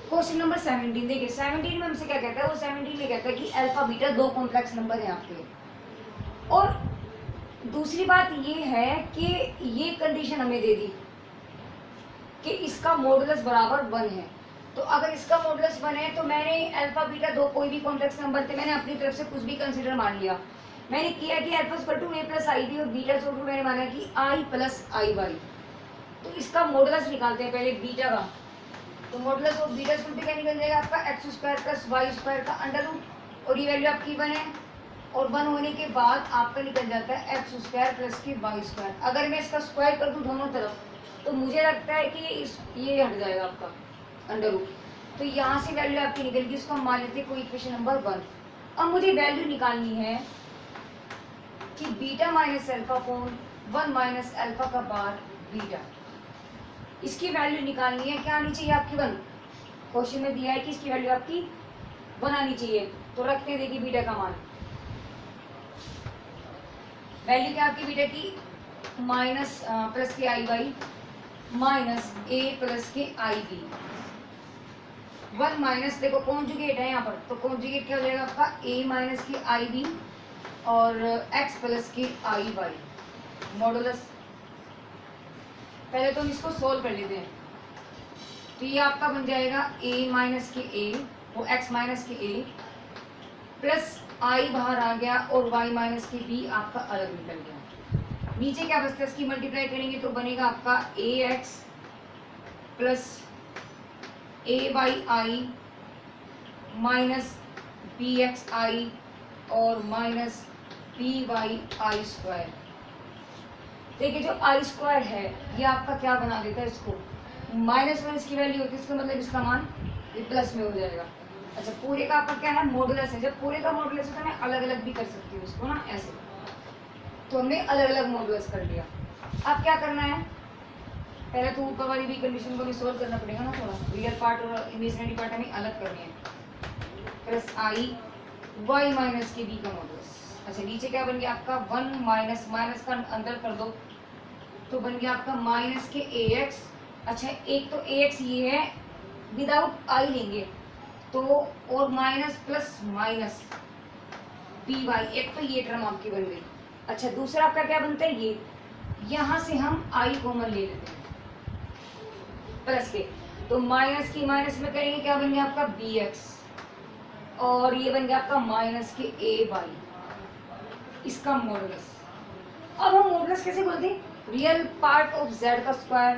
Question number 17 देखिए 17 में हमसे क्या कहता है, वो 17 में कहता है कि अल्फा बीटा दो कॉम्प्लेक्स नंबर हैं आपके। और दूसरी बात ये है कि ये कंडीशन हमें दे दी कि इसका मॉडुलस बराबर 1 है। तो अगर इसका मॉडुलस 1 है तो मैंने अल्फा बीटा दो कोई भी कॉम्प्लेक्स नंबर थे, मैंने अपनी तरफ से कुछ भी कंसीडर मान लिया। मैंने किया कि alpha equal to a plus i b और बीटा इक्वल टू मैंने माना कि आई प्लस आई वाई। तो इसका मॉडुलस निकालते हैं पहले बीटा का। तो modulus of beta equal to क्या निकल जाएगा आपका x square plus y square का अंडर रूट, और ये वैल्यू आपकी 1 है। और 1 होने के बाद आपका निकल जाता है एक्स स्क्वायर प्लस की वाई स्क्वायर। अगर मैं इसका स्क्वायर कर दूं दोनों तरफ तो मुझे लगता है कि ये हट जाएगा आपका अंडर रूट। तो यहाँ से वैल्यू आपकी निकलेगी, इसको हम मान लेते हैं कोई इक्वेशन नंबर 1। अब मुझे वैल्यू निकालनी है कि beta minus alpha upon 1 minus alpha का बार बीटा, इसकी वैल्यू निकालनी है। क्या आनी चाहिए आपकी 1? क्वेश्चन में दिया है कि इसकी वैल्यू आपकी 1 आनी चाहिए। तो रखते हैं, देखिए बीटा का मान, वैल्यू क्या आपकी बीटा की माइनस प्लस के आई वाई माइनस ए प्लस के आई बी। 1 माइनस देखो कॉन्जुगेट है यहाँ पर, तो कॉन्जुगेट क्या हो जाएगा आपका ए माइनस के आई बी और एक्स प्लस के आई वाई मॉडुलस। पहले तो हम इसको सोल्व कर लेते हैं। तो ये आपका बन जाएगा a माइनस के a वो x माइनस के a प्लस i बाहर आ गया और y माइनस के b आपका अलग निकल गया। नीचे क्या बचता है, इसकी मल्टीप्लाई करेंगे तो बनेगा आपका ax plus a by i minus b x i और minus b by i square. देखिए जो आई स्क्वायर है ये आपका क्या बना देता है, इसको -1 इसकी वैल्यू होती है, इसका मतलब इसका मान ये प्लस में हो जाएगा। अच्छा पूरे का आपका क्या है, मॉडुलस है। जब पूरे का मॉडुलस है तो मैं अलग अलग भी कर सकती हूँ इसको ना, ऐसे। तो हमने अलग अलग मॉडुलस कर लिया। अब क्या करना है, पहले तो ऊपर वाली भी कंडीशन को भी सोल्व करना पड़ेगा ना थोड़ा। रियल पार्ट और इमेजिनरी पार्ट हमें अलग करनी है। प्लस आई वाई माइनस के बी का मॉडुलस। अच्छा नीचे क्या बन गया आपका 1 माइनस माइनस का अंदर कर दो तो बन गया आपका माइनस के ए एक्स। अच्छा एक तो ए एक्स ये है विदाउट आई लेंगे तो, और minus plus minus b y, एक तो ये टर्म आपकी बन गई। अच्छा दूसरा आपका क्या बनता है, ये यहाँ से हम आई कॉमन ले लेते हैं प्लस के, तो माइनस की माइनस में करेंगे क्या बन गया आपका बी एक्स और ये बन गया आपका माइनस के ए वाई, इसका मॉडुलस। अब हम मॉडुलस कैसे बोलते हैं, रियल पार्ट ऑफ जेड का square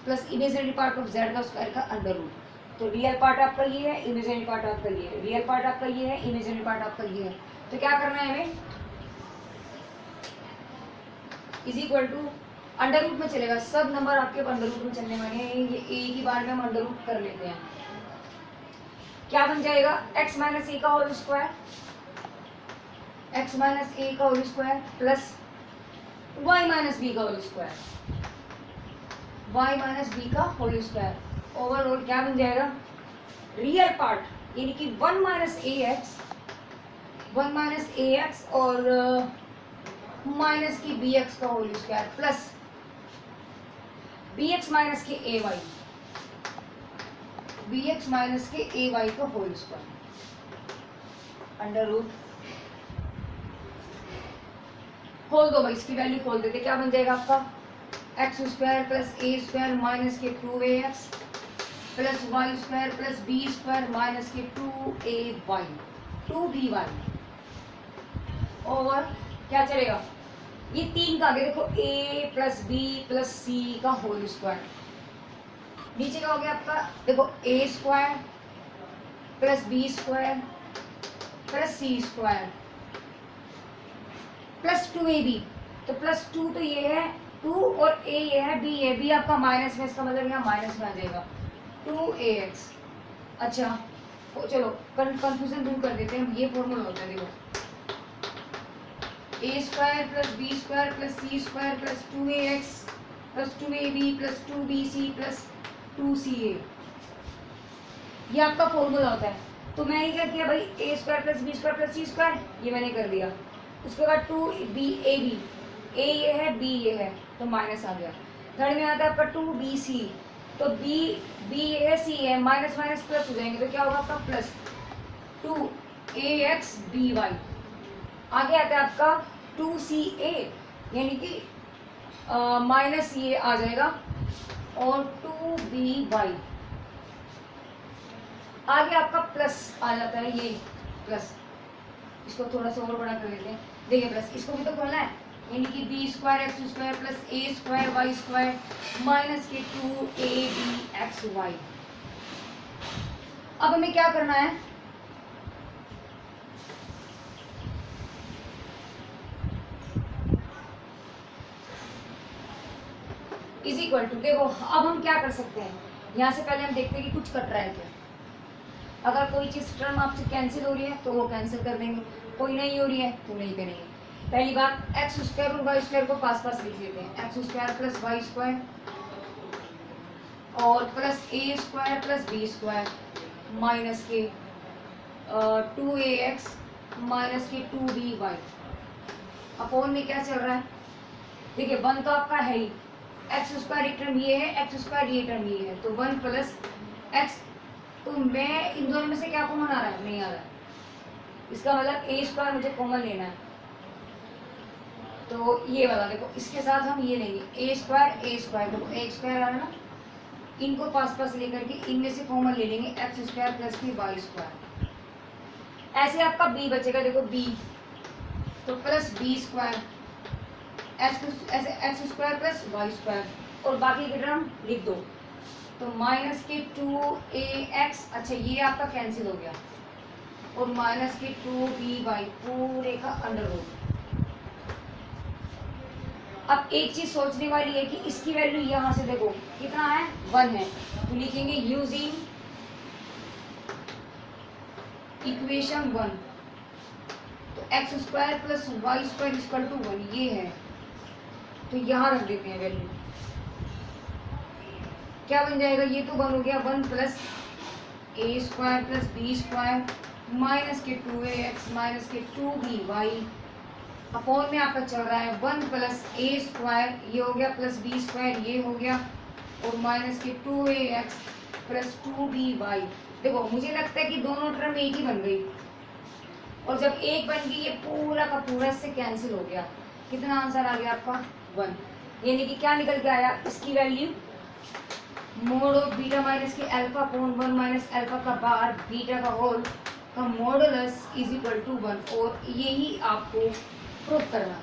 plus imaginary part of z का स्क्वायर का अंडर रूट। तो रियल पार्ट आपका ये है, इमेजिनरी पार्ट आपका ये है, रियल पार्ट आपका ये है, इमेजिनरी पार्ट आपका ये है। तो क्या करना है हमें, is equal to under root में चलेगा, सब नंबर आपके अंडर रूट में चलने वाले हैं। ये एक ही बार में हम अंडर रूट कर लेते हैं। क्या बन जाएगा, एक्स माइनस ए का whole square, x minus a का whole square plus y minus b का whole square, y minus b का होल स्क्वायर। ओवरऑल क्या बन जाएगा, रियल पार्ट यानी कि 1 minus a x, 1 minus a x और माइनस की बी एक्स का whole square plus b x minus k a y, b x minus k a y का whole square under root. खोल दो भाई, इसकी value खोल देते, क्या बन जाएगा आपका x square plus a square minus के 2ax plus y square plus b square minus के 2ay 2by और क्या चलेगा, ये 3 का आगे देखो a प्लस बी प्लस सी का होल स्क्वायर। नीचे का हो गया आपका देखो a square plus b square plus c square plus 2ab। तो प्लस 2 तो ये है 2 और a ये है b, ये b आपका माइनस में, इसका मतलब यहाँ माइनस में आ जाएगा 2ax। अच्छा चलो कंफ्यूजन दूर कर देते हैं, ये फॉर्मूला होता है देखो a square plus b square plus c square plus 2ax plus 2ab plus 2bc plus 2ca, ये आपका फॉर्मूला होता है। तो मैंने क्या किया भाई, a square plus b square plus c square ये मैंने कर दिया। उसके बाद 2ab, a ये है b ये है तो माइनस आ गया। थर्ड में आता है आपका 2bc, तो बी बी ए सी है, माइनस माइनस प्लस हो जाएंगे, तो क्या होगा आपका प्लस 2ax by। आगे आता है आपका 2ca, यानी कि माइनस ये आ जाएगा और 2by। आगे आपका प्लस आ जाता है, ये प्लस, इसको थोड़ा सा और बड़ा कर लेते हैं। देखिए प्लस, इसको भी तो खोलना है, यानी कि b square x square plus a square y square minus k 2ab xy। अब हमें क्या करना है, इज इक्वल टू, देखो अब हम क्या कर सकते हैं, यहाँ से पहले हम देखते हैं कि कुछ कट रहा है क्या। अगर कोई चीज़ टर्म आपसे कैंसिल हो रही है तो वो कैंसिल कर देंगे, कोई नहीं हो रही है तो नहीं करेंगे। पहली बात, एक्स स्क्वायर और वाई स्क्वायर को पास पास लिख देते हैं, x square plus y square और plus a square plus b square minus के 2ax माइनस के 2by। अपोन में क्या चल रहा है, देखिए 1 तो आपका है ही, एक्स स्क्वायर एक टर्म ये है, एक्स स्क्वायर ये टर्म ये है, तो 1 प्लस एक्स, तो मैं इन दोनों में से क्या कॉमन आ रहा है, नहीं आ रहा है, इसका मतलब ए स्क्वायर मुझे कॉमन लेना है। तो ये वाला देखो, इसके साथ हम ये लेंगे ए स्क्वायर, देखो ए स्क्वायर आ रहा है ना, इनको पास पास लेकर के इनमें से कॉमन ले लेंगे, एक्स स्क्वायर प्लस की वाई स्क्वायर। ऐसे आपका बी बचेगा, देखो बी तो प्लस बी स्क्वायर ऐसे x square plus y square, और बाकी के टर्म लिख दो, तो माइनस के 2ax, अच्छा ये आपका कैंसिल हो गया, और माइनस के 2by पूरे का अंडर रूट। अब एक चीज सोचने वाली है कि इसकी वैल्यू यहाँ से देखो कितना है, 1 है, तो लिखेंगे यूजिंग इक्वेशन 1, तो x square plus y square equal to 1 ये है, तो यहाँ रख देते हैं वैल्यू, क्या बन जाएगा, ये तो 1 हो गया, 1 plus a square plus b square minus के 2ax माइनस के 2by अपॉन में आपका चल रहा है 1 प्लस ए स्क्वायर ये हो गया प्लस बी स्क्वायर ये हो गया और माइनस के 2ax प्लस 2by। देखो मुझे लगता है कि दोनों टर्म एक ही बन गई, और जब एक बन गई ये पूरा का पूरा इससे कैंसिल हो गया। कितना आंसर आ गया आपका 1, यानी कि क्या निकल के आया, इसकी value mode of beta minus के अल्फा अपॉन 1 माइनस अल्फा का बार बीटा का होल का मॉडुलस इज इक्वल टू 1, और यही आपको प्रूव करना है।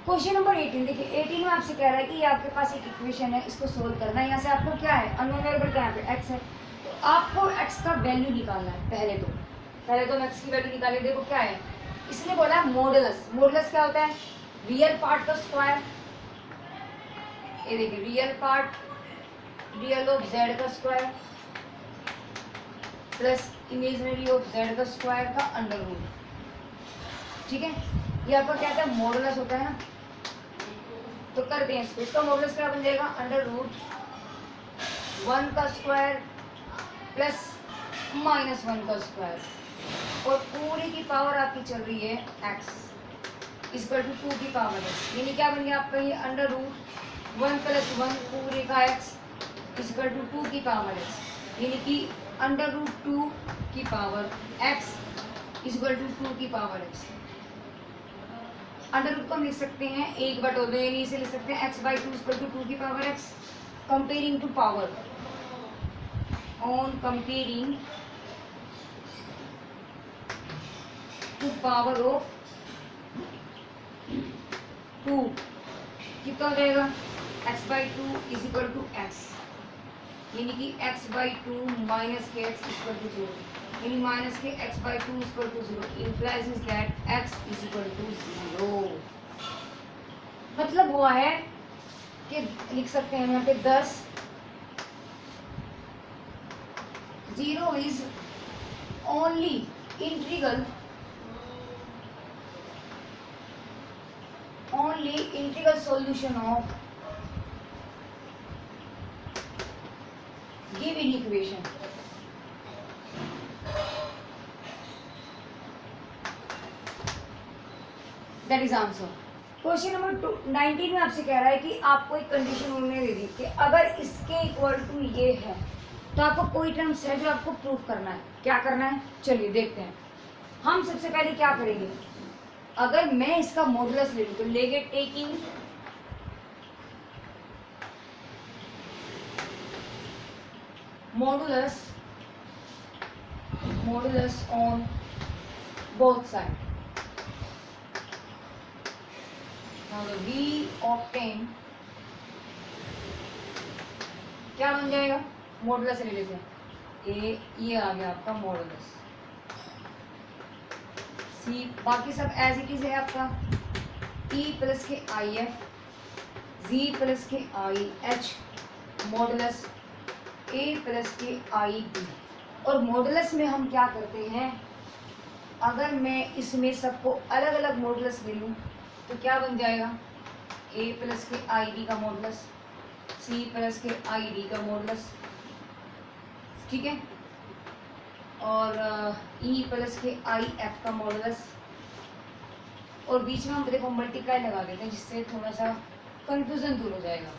क्वेश्चन नंबर 18 देखिए, 18 में आपसे कह रहा है कि ये आपके पास एक इक्वेशन है, इसको सोल्व करना है। यहाँ से आपको क्या है, अननोन वेरिएबल क्या है, x है, तो आपको x का वैल्यू निकालना है। पहले तो हम x की वैल्यू निकाले, देखो क्या है, इसने बोला है मॉडुलस। मॉडुलस क्या होता है, रियल पार्ट का स्क्वायर, ये देखिए real part real of z का square plus imaginary of z का स्क्वायर का अंडर रूट। ठीक है, ये आपका क्या था, मॉडुलस होता है ना, तो करते हैं इसको। इसका मॉडुलस क्या बन जाएगा, अंडर रूट 1 का स्क्वायर प्लस माइनस 1 का स्क्वायर, और पूरी की पावर आपकी चल रही है x इक्वल टू 2 की पावर x, यानी क्या बन गया आपका ये अंडर रूट 1 प्लस 1 पूरे का x इक्वल टू 2 की पावर x, यानी कि अंडर रूट 2 की पावर x इक्वल टू 2 की पावर x। अंडर रूट को हम लिख सकते हैं 1/2, यानी इसे लिख सकते हैं x/2 इक्वल टू 2 की power x। Comparing to power, on comparing to power of 2 कितना हो जाएगा, x/2 is equal to x, यानी कि x/2 माइनस के x इक्वल टू 0, यानी माइनस के x/2 equal to 0 implies is that x is equal to 0। मतलब हुआ है कि लिख सकते हैं यहाँ पे 10 0 is only integral solution of given equation। That is answer। Question number 19 में आपसे कह रहा है कि आपको एक कंडीशन उन्होंने दे दी कि अगर इसके इक्वल टू ये है तो आपको कोई टर्म्स है जो आपको प्रूफ करना है। क्या करना है, चलिए देखते हैं। हम सबसे पहले क्या करेंगे, अगर मैं इसका मॉडुलस ले लूं तो लेंगे taking modulus on both side. Now we obtain, क्या बन जाएगा, मॉडुलस ले लेते हैं ए, ये आ गया आपका मॉडुलस सी, बाकी सब एज इट इज है आपका ई प्लस के आई एफ जी प्लस के i H modulus A plus के आई बी। और मॉडुलस में हम क्या करते हैं, अगर मैं इसमें सबको अलग अलग मॉडुलस ले लूँ तो क्या बन जाएगा, ए प्लस के आई डी का मॉडुलस, सी प्लस के आई डी का मॉडुलस, ठीक है, और ई प्लस के आई एफ का मॉडुलस, और बीच में हम देखो मल्टीप्लाई लगा देते हैं जिससे थोड़ा सा कंफ्यूजन दूर हो जाएगा।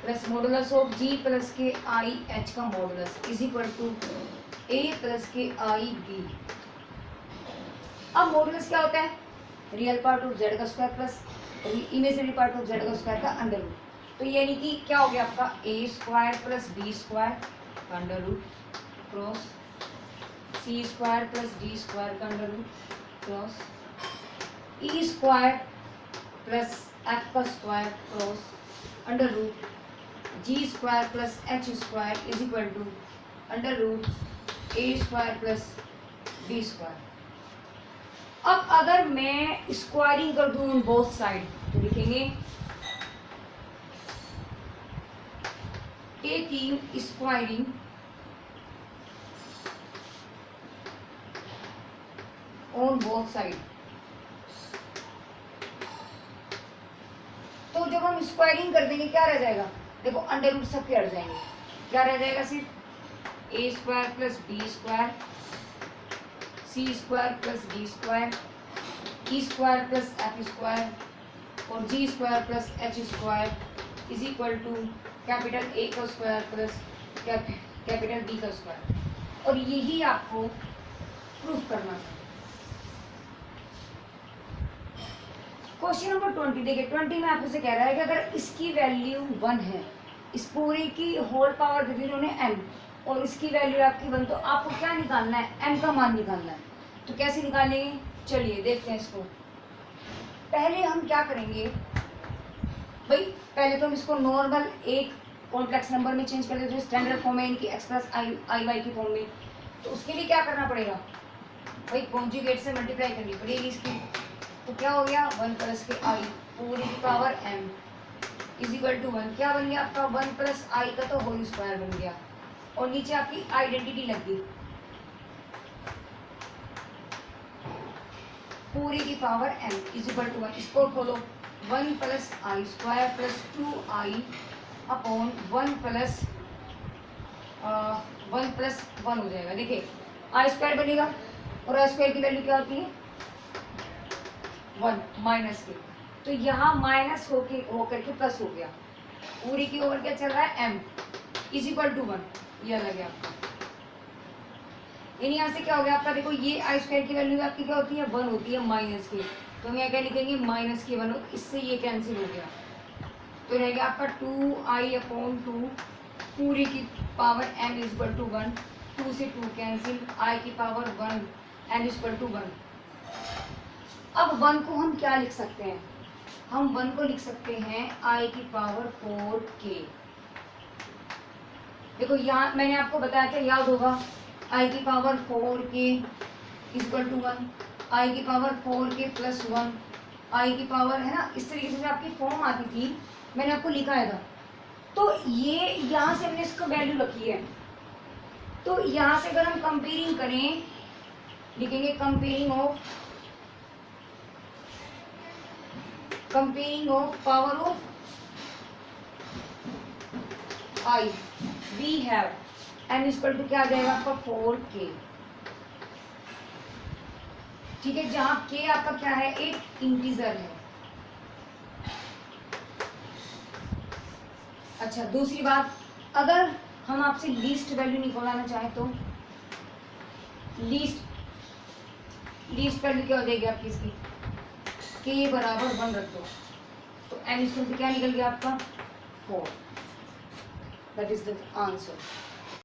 Plus modulus of g plus के आई एच का modulus is equal to a plus के आई बी। अब मॉडुलस क्या होता है, रियल पार्ट ऑफ जेड का square plus imaginary part of z का स्क्वायर का अंडर रूट। तो यानी कि क्या हो गया आपका a square plus b square का under root cross c square plus d square का under root cross e square plus f का square cross under root g square plus h square is equal to under root a square plus b square. अब अगर मैं squaring कर दूं on both side तो लिखेंगे taking squaring on both side. तो जब हम स्क्वायरिंग कर देंगे क्या रह जाएगा, देखो अंडर रूट सब हट जाएंगे, क्या रह जाएगा, सिर्फ a square plus b square c square plus d square e square plus f square और g square plus h square is equal to capital A का स्क्वायर प्लस कैपिटल बी का स्क्वायर। और यही आपको प्रूफ करना है। Question number 20 देखिए, 20 में आपसे कह रहा है कि अगर इसकी वैल्यू 1 है, इस पूरे की होल पावर दे दी उन्होंने m और इसकी वैल्यू आपकी 1, तो आपको क्या निकालना है, m का मान निकालना है। तो कैसे निकालेंगे, चलिए देखते हैं इसको। पहले हम क्या करेंगे भाई, पहले तो हम इसको नॉर्मल एक कॉम्प्लेक्स नंबर में चेंज कर देते हैं, स्टैंडर्ड फॉर्म है इनकी एक्स प्लस आई वाई की फॉर्म में। तो उसके लिए क्या करना पड़ेगा भाई, कॉन्जुगेट से मल्टीप्लाई करनी पड़ेगी इसकी। तो क्या हो गया 1 प्लस के आई पूरी की power m is equal to 1, क्या बन गया आपका 1 प्लस आई का तो होल स्क्वायर बन गया और नीचे आपकी आइडेंटिटी लग गई पूरी की power m is equal to 1। इसको खोलो 1 plus i square plus 2i upon 1 plus 1 हो जाएगा। देखिए आई स्क्वायर बनेगा और आई स्क्वायर की वैल्यू क्या होती है 1 माइनस के, तो यहाँ माइनस होकर के प्लस हो गया, पूरी की ओवर क्या चल रहा है m इज इक्वल टू 1, ये अलग है आपका। यहाँ से क्या हो गया आपका, देखो ये आई स्क्वायर की वैल्यू आपकी क्या होती है 1 होती है माइनस की, तो हम यहाँ क्या लिखेंगे माइनस की 1, इससे ये कैंसिल हो गया, तो रहेगा आपका 2i अपॉन 2 पूरी की power m is equal to 1, 2 से 2 कैंसिल, i की power 1 m is equal to 1। अब 1 को हम क्या लिख सकते हैं, हम 1 को लिख सकते हैं i की पावर 4k। देखो यहाँ मैंने आपको बताया क्या याद होगा, i की power 4k equal to 1, i की पावर 4k प्लस 1, i की पावर है ना, इस तरीके से आपकी फॉर्म आती थी, मैंने आपको लिखाया था। तो ये यहाँ से हमने इसको वैल्यू रखी है, तो यहाँ से अगर हम कंपेयरिंग करें लिखेंगे comparing of power of i we have m equal to क्या आ जाएगा आपका 4k, ठीक है, जहाँ k आपका क्या है एक इंटीजर है, अच्छा दूसरी बात, अगर हम आपसे लीस्ट वैल्यू निकालना चाहें तो लीस्ट वैल्यू क्या हो जाएगी आपकी इसकी, के बराबर 1 रख दो तो एन स्क्वायर क्या निकल गया आपका 4। That is the answer.